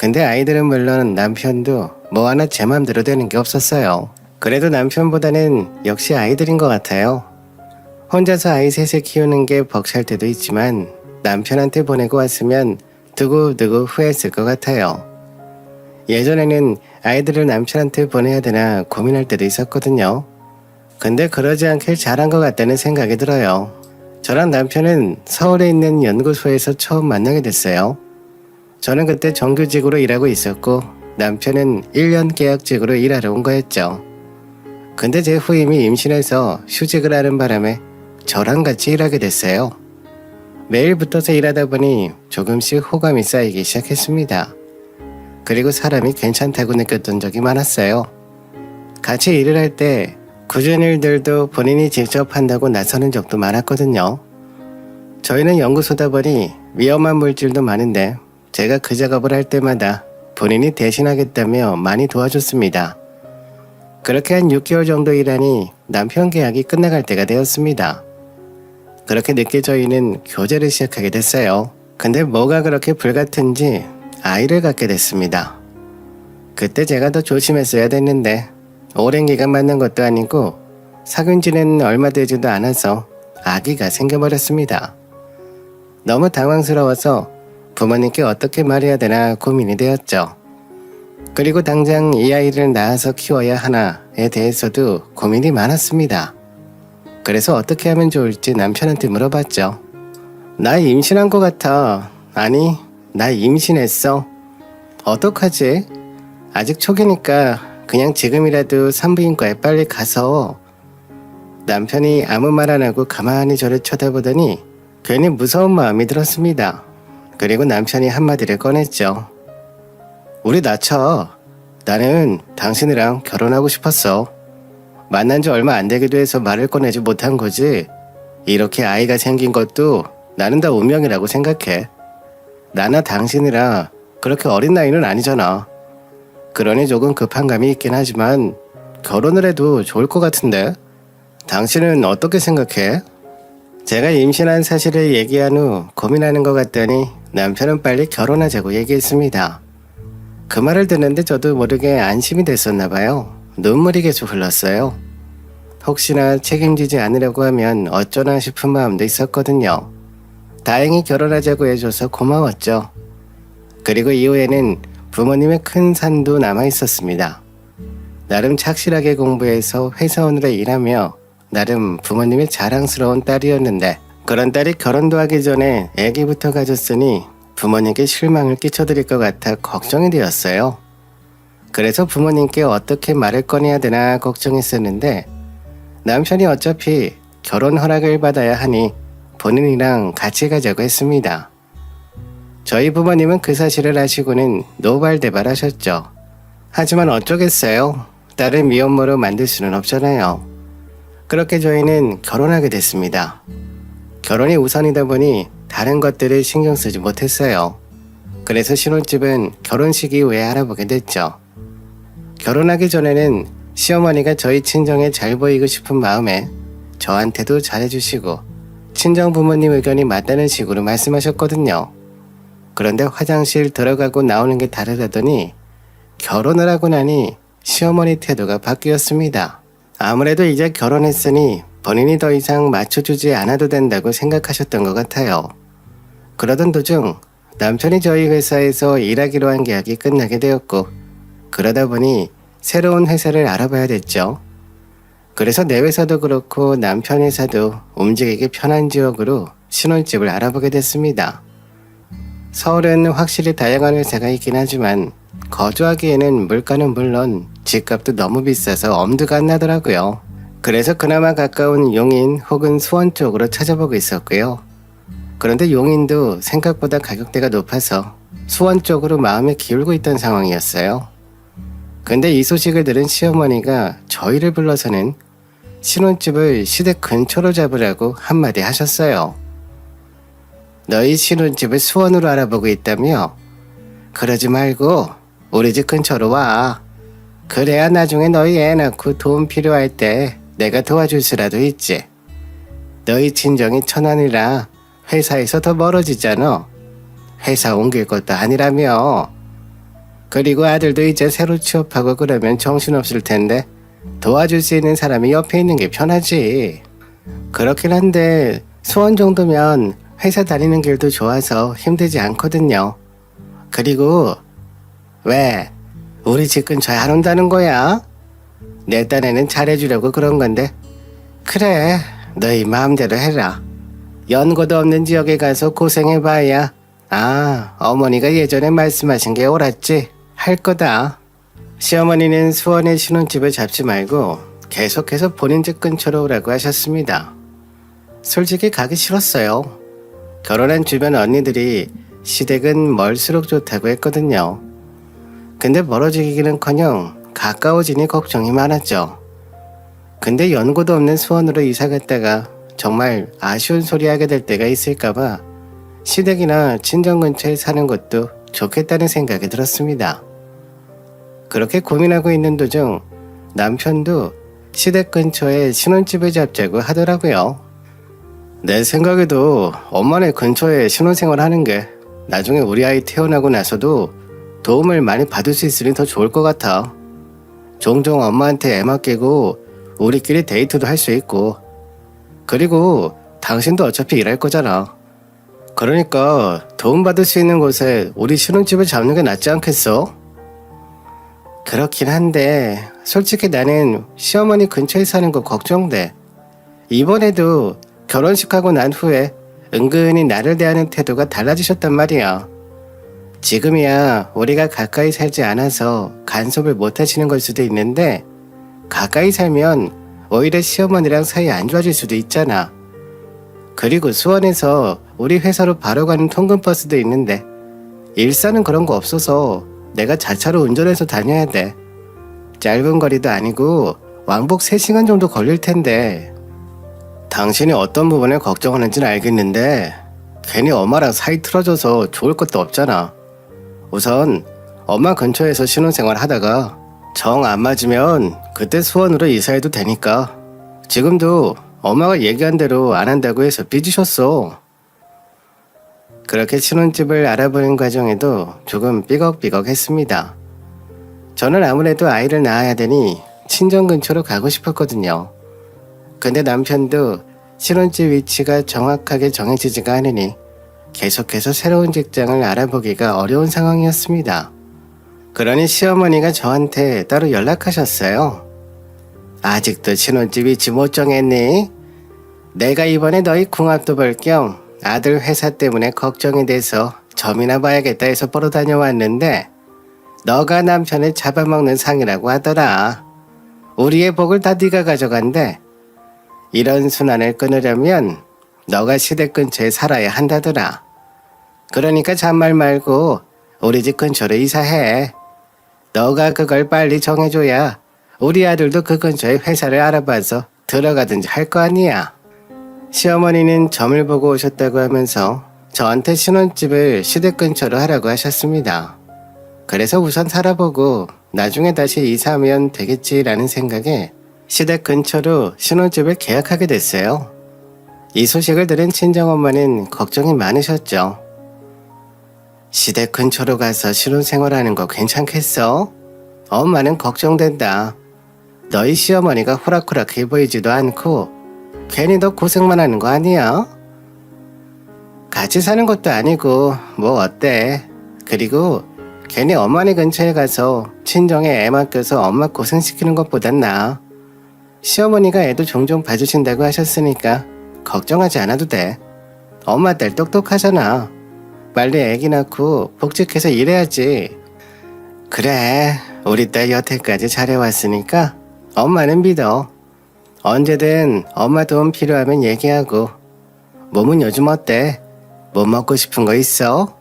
근데 아이들은 물론 남편도 뭐 하나 제 맘대로 되는 게 없었어요. 그래도 남편보다는 역시 아이들인 것 같아요. 혼자서 아이 셋을 키우는 게 벅찰 때도 있지만 남편한테 보내고 왔으면 두고두고 후회했을 것 같아요. 예전에는 아이들을 남편한테 보내야 되나 고민할 때도 있었거든요. 근데 그러지 않길 잘한 것 같다는 생각이 들어요. 저랑 남편은 서울에 있는 연구소에서 처음 만나게 됐어요. 저는 그때 정규직으로 일하고 있었고 남편은 1년 계약직으로 일하러 온 거였죠. 근데 제 후임이 임신해서 휴직을 하는 바람에 저랑 같이 일하게 됐어요. 매일 붙어서 일하다 보니 조금씩 호감이 쌓이기 시작했습니다. 그리고 사람이 괜찮다고 느꼈던 적이 많았어요. 같이 일을 할 때 굳은 일들도 본인이 직접 한다고 나서는 적도 많았거든요. 저희는 연구소다 보니 위험한 물질도 많은데 제가 그 작업을 할 때마다 본인이 대신하겠다며 많이 도와줬습니다. 그렇게 한 6개월 정도 일하니 남편 계약이 끝나갈 때가 되었습니다. 그렇게 늦게 저희는 교제를 시작하게 됐어요. 근데 뭐가 그렇게 불같은지 아이를 갖게 됐습니다. 그때 제가 더 조심했어야 됐는데 오랜 기간 만난 것도 아니고 사귄 지는 얼마 되지도 않아서 아기가 생겨버렸습니다. 너무 당황스러워서 부모님께 어떻게 말해야 되나 고민이 되었죠. 그리고 당장 이 아이를 낳아서 키워야 하나에 대해서도 고민이 많았습니다. 그래서 어떻게 하면 좋을지 남편한테 물어봤죠. 나 임신한 것 같아. 아니, 나 임신했어. 어떡하지? 아직 초기니까 그냥 지금이라도 산부인과에 빨리 가서. 남편이 아무 말 안 하고 가만히 저를 쳐다보더니 괜히 무서운 마음이 들었습니다. 그리고 남편이 한마디를 꺼냈죠. 우리 낳자. 나는 당신이랑 결혼하고 싶었어. 만난 지 얼마 안 되기도 해서 말을 꺼내지 못한 거지. 이렇게 아이가 생긴 것도 나는 다 운명이라고 생각해. 나나 당신이라 그렇게 어린 나이는 아니잖아. 그러니 조금 급한 감이 있긴 하지만 결혼을 해도 좋을 것 같은데? 당신은 어떻게 생각해? 제가 임신한 사실을 얘기한 후 고민하는 것 같더니 남편은 빨리 결혼하자고 얘기했습니다. 그 말을 듣는데 저도 모르게 안심이 됐었나 봐요. 눈물이 계속 흘렀어요. 혹시나 책임지지 않으려고 하면 어쩌나 싶은 마음도 있었거든요. 다행히 결혼하자고 해줘서 고마웠죠. 그리고 이후에는 부모님의 큰 산도 남아 있었습니다. 나름 착실하게 공부해서 회사원으로 일하며 나름 부모님의 자랑스러운 딸이었는데 그런 딸이 결혼도 하기 전에 아기부터 가졌으니 부모님께 실망을 끼쳐드릴 것 같아 걱정이 되었어요. 그래서 부모님께 어떻게 말을 꺼내야 되나 걱정했었는데 남편이 어차피 결혼 허락을 받아야 하니 본인이랑 같이 가자고 했습니다. 저희 부모님은 그 사실을 아시고는 노발대발 하셨죠. 하지만 어쩌겠어요. 딸을 미혼모로 만들 수는 없잖아요. 그렇게 저희는 결혼하게 됐습니다. 결혼이 우선이다 보니 다른 것들을 신경 쓰지 못했어요. 그래서 신혼집은 결혼식 이후에 알아보게 됐죠. 결혼하기 전에는 시어머니가 저희 친정에 잘 보이고 싶은 마음에 저한테도 잘해주시고 친정 부모님 의견이 맞다는 식으로 말씀하셨거든요. 그런데 화장실 들어가고 나오는 게 다르다더니 결혼을 하고 나니 시어머니 태도가 바뀌었습니다. 아무래도 이제 결혼했으니 본인이 더 이상 맞춰주지 않아도 된다고 생각하셨던 것 같아요. 그러던 도중 남편이 저희 회사에서 일하기로 한 계약이 끝나게 되었고 그러다 보니 새로운 회사를 알아봐야 됐죠. 그래서 내 회사도 그렇고 남편 회사도 움직이기 편한 지역으로 신혼집을 알아보게 됐습니다. 서울은 확실히 다양한 회사가 있긴 하지만 거주하기에는 물가는 물론 집값도 너무 비싸서 엄두가 안 나더라고요. 그래서 그나마 가까운 용인 혹은 수원 쪽으로 찾아보고 있었고요. 그런데 용인도 생각보다 가격대가 높아서 수원 쪽으로 마음을 기울고 있던 상황이었어요. 근데 이 소식을 들은 시어머니가 저희를 불러서는 신혼집을 시댁 근처로 잡으라고 한마디 하셨어요. 너희 신혼집을 수원으로 알아보고 있다며? 그러지 말고 우리 집 근처로 와. 그래야 나중에 너희 애 낳고 돈 필요할 때 내가 도와줄 수라도 있지. 너희 친정이 천안이라 회사에서 더 멀어지잖아. 회사 옮길 것도 아니라며. 그리고 아들도 이제 새로 취업하고 그러면 정신없을 텐데 도와줄 수 있는 사람이 옆에 있는 게 편하지. 그렇긴 한데 수원 정도면 회사 다니는 길도 좋아서 힘들지 않거든요. 그리고 왜 우리 집 근처에 안 온다는 거야? 내 딴에는 잘해주려고 그런 건데. 그래, 너희 마음대로 해라. 연고도 없는 지역에 가서 고생해봐야 어머니가 예전에 말씀하신 게 옳았지 할 거다. 시어머니는 수원에 신혼집을 잡지 말고 계속해서 본인 집 근처로 오라고 하셨습니다. 솔직히 가기 싫었어요. 결혼한 주변 언니들이 시댁은 멀수록 좋다고 했거든요. 근데 멀어지기는커녕 가까워지니 걱정이 많았죠. 근데 연고도 없는 수원으로 이사 갔다가 정말 아쉬운 소리 하게 될 때가 있을까봐 시댁이나 친정 근처에 사는 것도 좋겠다는 생각이 들었습니다. 그렇게 고민하고 있는 도중 남편도 시댁 근처에 신혼집을 잡자고 하더라고요. 내 생각에도 엄마네 근처에 신혼생활 하는 게 나중에 우리 아이 태어나고 나서도 도움을 많이 받을 수 있으니 더 좋을 것 같아. 종종 엄마한테 애 맡기고 우리끼리 데이트도 할 수 있고, 그리고 당신도 어차피 일할 거잖아. 그러니까 도움받을 수 있는 곳에 우리 신혼집을 잡는 게 낫지 않겠어? 그렇긴 한데 솔직히 나는 시어머니 근처에 사는 거 걱정돼. 이번에도 결혼식하고 난 후에 은근히 나를 대하는 태도가 달라지셨단 말이야. 지금이야 우리가 가까이 살지 않아서 간섭을 못 하시는 걸 수도 있는데 가까이 살면 오히려 시어머니랑 사이 안 좋아질 수도 있잖아. 그리고 수원에서 우리 회사로 바로 가는 통근버스도 있는데 일산은 그런 거 없어서 내가 자차로 운전해서 다녀야 돼. 짧은 거리도 아니고 왕복 3시간 정도 걸릴 텐데. 당신이 어떤 부분을 걱정하는지는 알겠는데 괜히 엄마랑 사이 틀어져서 좋을 것도 없잖아. 우선 엄마 근처에서 신혼생활 하다가 정 안 맞으면 그때 수원으로 이사해도 되니까. 지금도 엄마가 얘기한 대로 안 한다고 해서 삐지셨어. 그렇게 신혼집을 알아보는 과정에도 조금 삐걱삐걱했습니다. 저는 아무래도 아이를 낳아야 되니 친정 근처로 가고 싶었거든요. 근데 남편도 신혼집 위치가 정확하게 정해지지가 않으니 계속해서 새로운 직장을 알아보기가 어려운 상황이었습니다. 그러니 시어머니가 저한테 따로 연락하셨어요. 아직도 신혼집 위치 못 정했니? 내가 이번에 너희 궁합도 볼 겸 아들 회사 때문에 걱정이 돼서 점이나 봐야겠다 해서 보러 다녀왔는데 너가 남편을 잡아먹는 상이라고 하더라. 우리의 복을 다 네가 가져간대. 이런 순환을 끊으려면 너가 시댁 근처에 살아야 한다더라. 그러니까 잔말 말고 우리 집 근처로 이사해. 너가 그걸 빨리 정해줘야 우리 아들도 그 근처에 회사를 알아봐서 들어가든지 할 거 아니야. 시어머니는 점을 보고 오셨다고 하면서 저한테 신혼집을 시댁 근처로 하라고 하셨습니다. 그래서 우선 살아보고 나중에 다시 이사하면 되겠지라는 생각에 시댁 근처로 신혼집을 계약하게 됐어요. 이 소식을 들은 친정엄마는 걱정이 많으셨죠. 시댁 근처로 가서 신혼생활하는 거 괜찮겠어? 엄마는 걱정된다. 너희 시어머니가 호락호락해 보이지도 않고 괜히 너 고생만 하는 거 아니야? 같이 사는 것도 아니고 뭐 어때? 그리고 괜히 엄마네 근처에 가서 친정에 애 맡겨서 엄마 고생시키는 것보단 나아. 시어머니가 애도 종종 봐주신다고 하셨으니까 걱정하지 않아도 돼. 엄마 딸 똑똑하잖아. 빨리 애기 낳고 복직해서 일해야지. 그래, 우리 딸 여태까지 잘해왔으니까 엄마는 믿어. 언제든 엄마 도움 필요하면 얘기하고. 몸은 요즘 어때? 뭐 먹고 싶은 거 있어?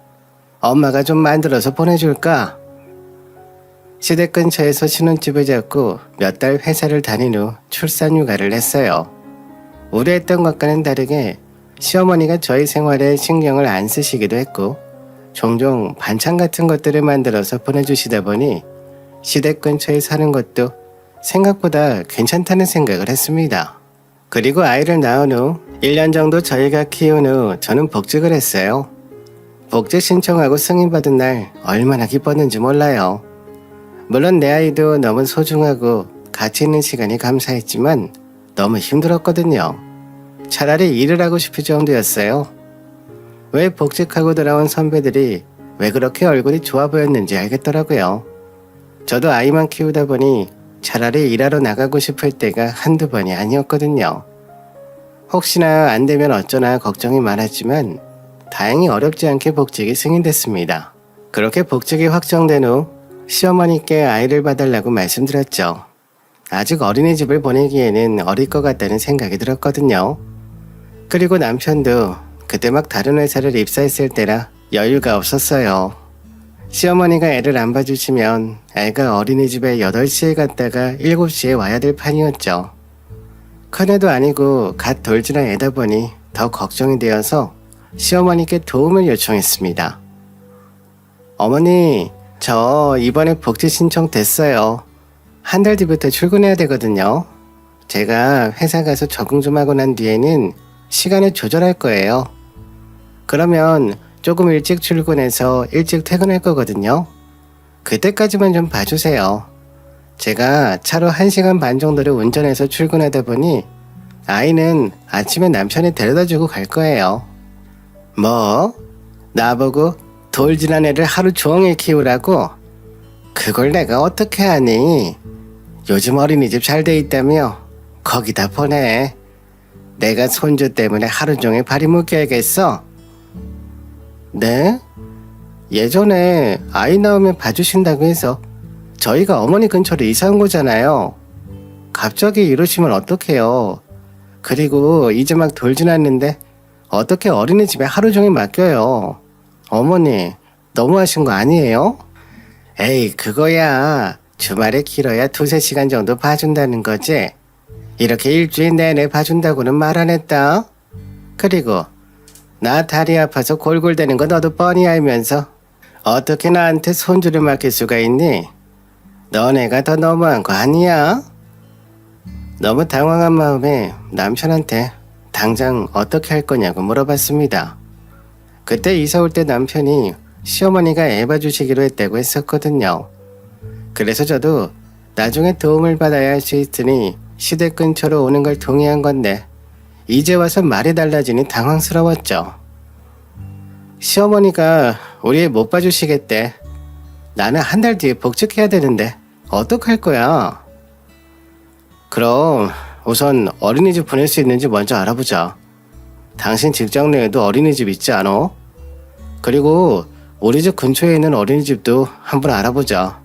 엄마가 좀 만들어서 보내줄까? 시댁 근처에서 신혼집을 잡고 몇 달 회사를 다닌 후 출산 휴가를 했어요. 우려했던 것과는 다르게 시어머니가 저희 생활에 신경을 안 쓰시기도 했고 종종 반찬 같은 것들을 만들어서 보내주시다 보니 시댁 근처에 사는 것도 생각보다 괜찮다는 생각을 했습니다. 그리고 아이를 낳은 후 1년 정도 저희가 키운 후 저는 복직을 했어요. 복직 신청하고 승인받은 날 얼마나 기뻤는지 몰라요. 물론 내 아이도 너무 소중하고 가치 있는 시간이 감사했지만 너무 힘들었거든요. 차라리 일을 하고 싶을 정도였어요. 왜 복직하고 돌아온 선배들이 왜 그렇게 얼굴이 좋아 보였는지 알겠더라고요. 저도 아이만 키우다 보니 차라리 일하러 나가고 싶을 때가 한두 번이 아니었거든요. 혹시나 안 되면 어쩌나 걱정이 많았지만 다행히 어렵지 않게 복직이 승인됐습니다. 그렇게 복직이 확정된 후 시어머니께 아이를 봐달라고 말씀드렸죠. 아직 어린이집을 보내기에는 어릴 것 같다는 생각이 들었거든요. 그리고 남편도 그때 막 다른 회사를 입사했을 때라 여유가 없었어요. 시어머니가 애를 안 봐주시면 애가 어린이집에 8시에 갔다가 7시에 와야 될 판이었죠. 큰애도 아니고 갓 돌진한 애다 보니 더 걱정이 되어서 시어머니께 도움을 요청했습니다. 어머니, 저 이번에 복지 신청 됐어요. 한 달 뒤부터 출근해야 되거든요. 제가 회사 가서 적응 좀 하고 난 뒤에는 시간을 조절할 거예요. 그러면 조금 일찍 출근해서 일찍 퇴근할 거거든요. 그때까지만 좀 봐주세요. 제가 차로 1시간 반 정도를 운전해서 출근하다 보니 아이는 아침에 남편이 데려다주고 갈 거예요. 뭐? 나보고 돌진한 애를 하루 종일 키우라고? 그걸 내가 어떻게 하니? 요즘 어린이집 잘 돼 있다며 거기다 보내. 내가 손주 때문에 하루 종일 발이 묶여야겠어? 네? 예전에 아이 낳으면 봐주신다고 해서 저희가 어머니 근처로 이사 온 거잖아요. 갑자기 이러시면 어떡해요. 그리고 이제 막 돌진했는데 어떻게 어린이집에 하루 종일 맡겨요. 어머니 너무하신 거 아니에요? 에이 그거야 주말에 길어야 2-3시간 정도 봐준다는 거지. 이렇게 일주일 내내 봐준다고는 말 안 했다. 그리고 나 다리 아파서 골골대는 거 너도 뻔히 알면서 어떻게 나한테 손주를 맡길 수가 있니? 너네가 더 너무한 거 아니야? 너무 당황한 마음에 남편한테 당장 어떻게 할 거냐고 물어봤습니다. 그때 이사 올 때 남편이 시어머니가 애 봐주시기로 했다고 했었거든요. 그래서 저도 나중에 도움을 받아야 할 수 있으니 시댁 근처로 오는 걸 동의한 건데 이제 와서 말이 달라지니 당황스러웠죠. 시어머니가 우리 애 못 봐주시겠대. 나는 한 달 뒤에 복직해야 되는데 어떡할 거야? 그럼 우선 어린이집 보낼 수 있는지 먼저 알아보자. 당신 직장 내에도 어린이집 있지 않아? 그리고 우리 집 근처에 있는 어린이집도 한번 알아보자.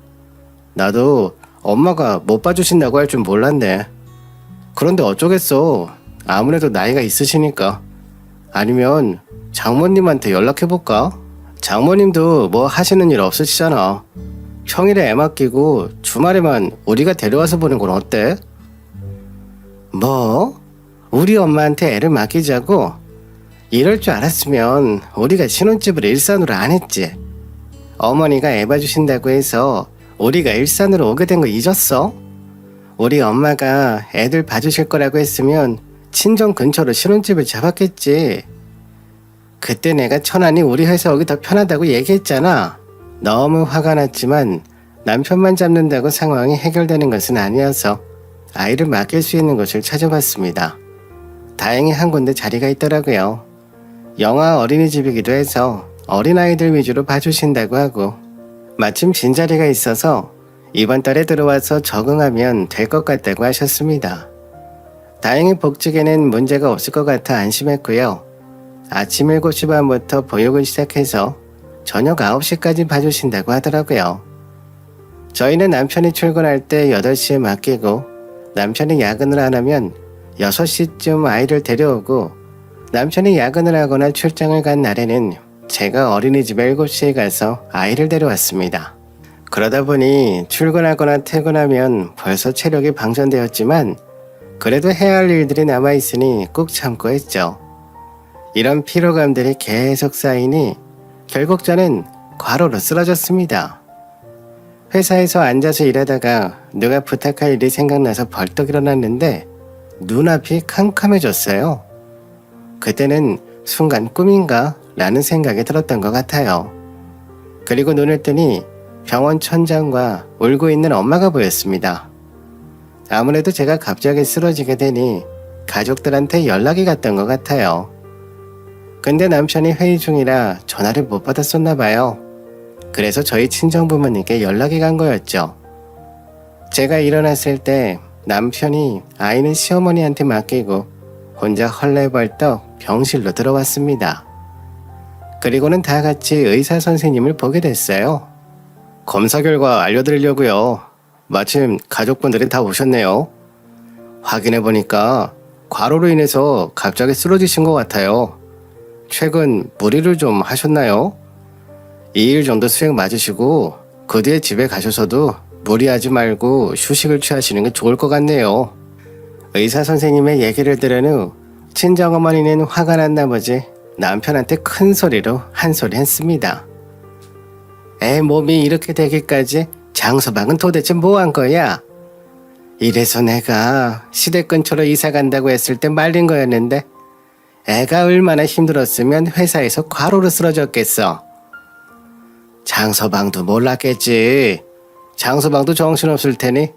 나도 엄마가 못 봐주신다고 할 줄 몰랐네. 그런데 어쩌겠어. 아무래도 나이가 있으시니까. 아니면 장모님한테 연락해볼까? 장모님도 뭐 하시는 일 없으시잖아. 평일에 애 맡기고 주말에만 우리가 데려와서 보는 건 어때? 뭐? 우리 엄마한테 애를 맡기자고? 이럴 줄 알았으면 우리가 신혼집을 일산으로 안 했지. 어머니가 애 봐주신다고 해서 우리가 일산으로 오게 된 거 잊었어? 우리 엄마가 애들 봐주실 거라고 했으면 친정 근처로 신혼집을 잡았겠지. 그때 내가 천안이 우리 회사 오기 더 편하다고 얘기했잖아. 너무 화가 났지만 남편만 잡는다고 상황이 해결되는 것은 아니어서 아이를 맡길 수 있는 곳을 찾아봤습니다. 다행히 한 군데 자리가 있더라고요. 영아 어린이집이기도 해서 어린아이들 위주로 봐주신다고 하고 마침 빈자리가 있어서 이번 달에 들어와서 적응하면 될 것 같다고 하셨습니다. 다행히 복직에는 문제가 없을 것 같아 안심했고요. 아침 7시 반부터 보육을 시작해서 저녁 9시까지 봐주신다고 하더라고요. 저희는 남편이 출근할 때 8시에 맡기고 남편이 야근을 안 하면 6시쯤 아이를 데려오고 남편이 야근을 하거나 출장을 간 날에는 제가 어린이집에 7시에 가서 아이를 데려왔습니다. 그러다 보니 출근하거나 퇴근하면 벌써 체력이 방전되었지만 그래도 해야 할 일들이 남아있으니 꾹 참고 했죠. 이런 피로감들이 계속 쌓이니 결국 저는 과로로 쓰러졌습니다. 회사에서 앉아서 일하다가 누가 부탁할 일이 생각나서 벌떡 일어났는데 눈앞이 캄캄해졌어요. 그때는 순간 꿈인가 라는 생각이 들었던 것 같아요. 그리고 눈을 뜨니 병원 천장과 울고 있는 엄마가 보였습니다. 아무래도 제가 갑자기 쓰러지게 되니 가족들한테 연락이 갔던 것 같아요. 근데 남편이 회의 중이라 전화를 못 받았었나 봐요. 그래서 저희 친정부모님께 연락이 간 거였죠. 제가 일어났을 때 남편이 아이는 시어머니한테 맡기고 혼자 헐레벌떡 병실로 들어왔습니다. 그리고는 다 같이 의사 선생님을 보게 됐어요. 검사 결과 알려드리려고요. 마침 가족분들이 다 오셨네요. 확인해보니까 과로로 인해서 갑자기 쓰러지신 것 같아요. 최근 무리를 좀 하셨나요? 2일 정도 수액 맞으시고 그 뒤에 집에 가셔서도 무리하지 말고 휴식을 취하시는 게 좋을 것 같네요. 의사 선생님의 얘기를 들은 후 친정어머니는 화가 난 나머지 남편한테 큰 소리로 한 소리 했습니다. 애 몸이 이렇게 되기까지 장서방은 도대체 뭐 한 거야? 이래서 내가 시댁 근처로 이사 간다고 했을 때 말린 거였는데 애가 얼마나 힘들었으면 회사에서 과로로 쓰러졌겠어. 장서방도 몰랐겠지. 장서방도 정신없을 테니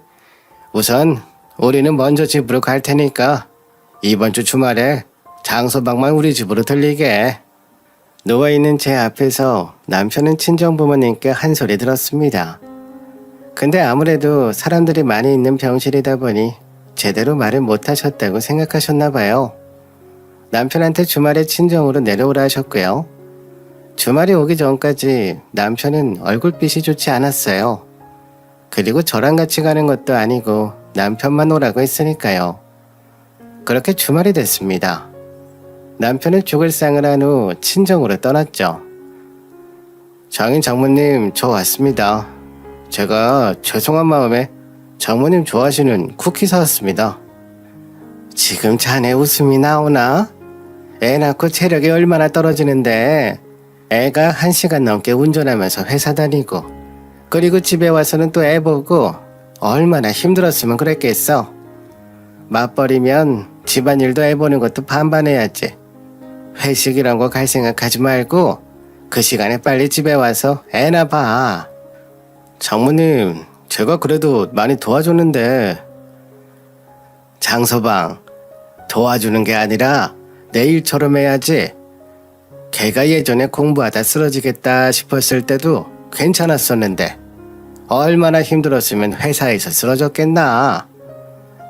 우선 우리는 먼저 집으로 갈 테니까 이번 주 주말에 장서방만 우리 집으로 들리게. 누워있는 제 앞에서 남편은 친정부모님께 한 소리 들었습니다. 근데 아무래도 사람들이 많이 있는 병실이다 보니 제대로 말을 못하셨다고 생각하셨나 봐요. 남편한테 주말에 친정으로 내려오라 하셨고요. 주말이 오기 전까지 남편은 얼굴빛이 좋지 않았어요. 그리고 저랑 같이 가는 것도 아니고 남편만 오라고 했으니까요. 그렇게 주말이 됐습니다. 남편은 죽을 상을 한 후 친정으로 떠났죠. 장인 장모님, 저 왔습니다. 제가 죄송한 마음에 장모님 좋아하시는 쿠키 사왔습니다. 지금 자네 웃음이 나오나? 애 낳고 체력이 얼마나 떨어지는데 애가 1시간 넘게 운전하면서 회사 다니고 그리고 집에 와서는 또 애 보고 얼마나 힘들었으면 그랬겠어. 맞벌이면 집안일도 애 보는 것도 반반해야지. 회식이란 거 갈 생각하지 말고 그 시간에 빨리 집에 와서 애나 봐. 장모님, 제가 그래도 많이 도와줬는데. 장서방, 도와주는 게 아니라 내 일처럼 해야지. 걔가 예전에 공부하다 쓰러지겠다 싶었을 때도 괜찮았었는데 얼마나 힘들었으면 회사에서 쓰러졌겠나.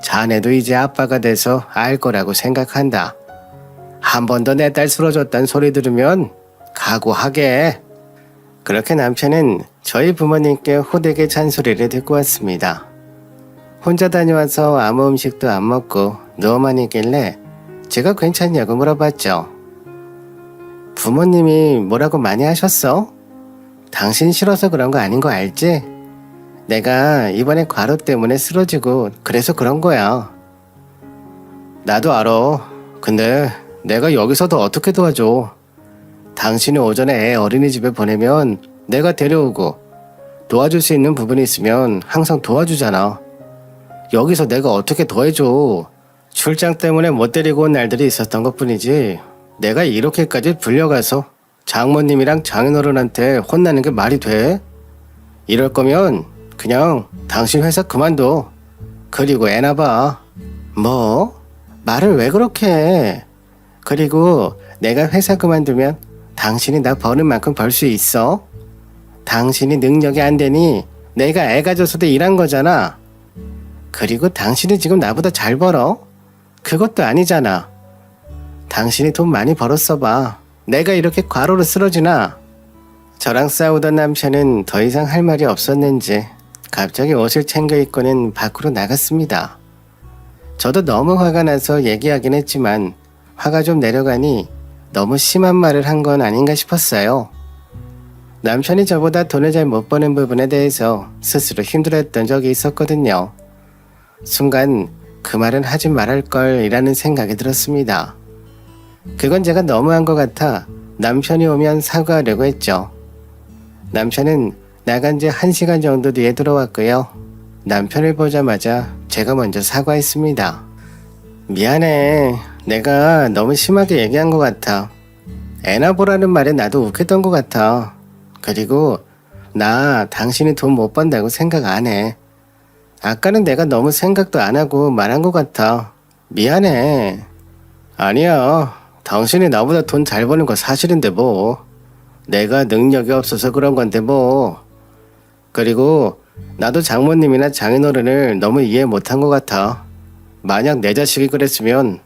자네도 이제 아빠가 돼서 알 거라고 생각한다. 한 번 더 내 딸 쓰러졌단 소리 들으면 각오하게. 그렇게 남편은 저희 부모님께 호되게 잔소리를 듣고 왔습니다. 혼자 다녀와서 아무 음식도 안 먹고 누워만 있길래 제가 괜찮냐고 물어봤죠. 부모님이 뭐라고 많이 하셨어? 당신 싫어서 그런 거 아닌 거 알지? 내가 이번에 과로 때문에 쓰러지고 그래서 그런 거야. 나도 알아. 근데 내가 여기서 더 어떻게 도와줘? 당신이 오전에 애 어린이집에 보내면 내가 데려오고 도와줄 수 있는 부분이 있으면 항상 도와주잖아. 여기서 내가 어떻게 더해줘? 출장 때문에 못 데리고 온 날들이 있었던 것뿐이지 내가 이렇게까지 불려가서 장모님이랑 장인어른한테 혼나는 게 말이 돼? 이럴 거면 그냥 당신 회사 그만둬. 그리고 애나 봐. 뭐? 말을 왜 그렇게 해? 그리고 내가 회사 그만두면 당신이 나 버는 만큼 벌 수 있어? 당신이 능력이 안 되니 내가 애 가져서도 일한 거잖아. 그리고 당신이 지금 나보다 잘 벌어? 그것도 아니잖아. 당신이 돈 많이 벌었어 봐. 내가 이렇게 과로로 쓰러지나? 저랑 싸우던 남편은 더 이상 할 말이 없었는지 갑자기 옷을 챙겨 입고는 밖으로 나갔습니다. 저도 너무 화가 나서 얘기하긴 했지만 화가 좀 내려가니 너무 심한 말을 한 건 아닌가 싶었어요. 남편이 저보다 돈을 잘 못 버는 부분에 대해서 스스로 힘들어했던 적이 있었거든요. 순간 그 말은 하지 말할 걸이라는 생각이 들었습니다. 그건 제가 너무한 것 같아 남편이 오면 사과하려고 했죠. 남편은 나간 지 1시간 정도 뒤에 들어왔고요. 남편을 보자마자 제가 먼저 사과했습니다. 미안해. 내가 너무 심하게 얘기한 것 같아. 애나 보라는 말에 나도 웃겼던 것 같아. 그리고 나 당신이 돈 못 번다고 생각 안 해. 아까는 내가 너무 생각도 안 하고 말한 것 같아. 미안해. 아니야. 당신이 나보다 돈 잘 버는 거 사실인데 뭐. 내가 능력이 없어서 그런 건데 뭐. 그리고 나도 장모님이나 장인어른을 너무 이해 못한 것 같아. 만약 내 자식이 그랬으면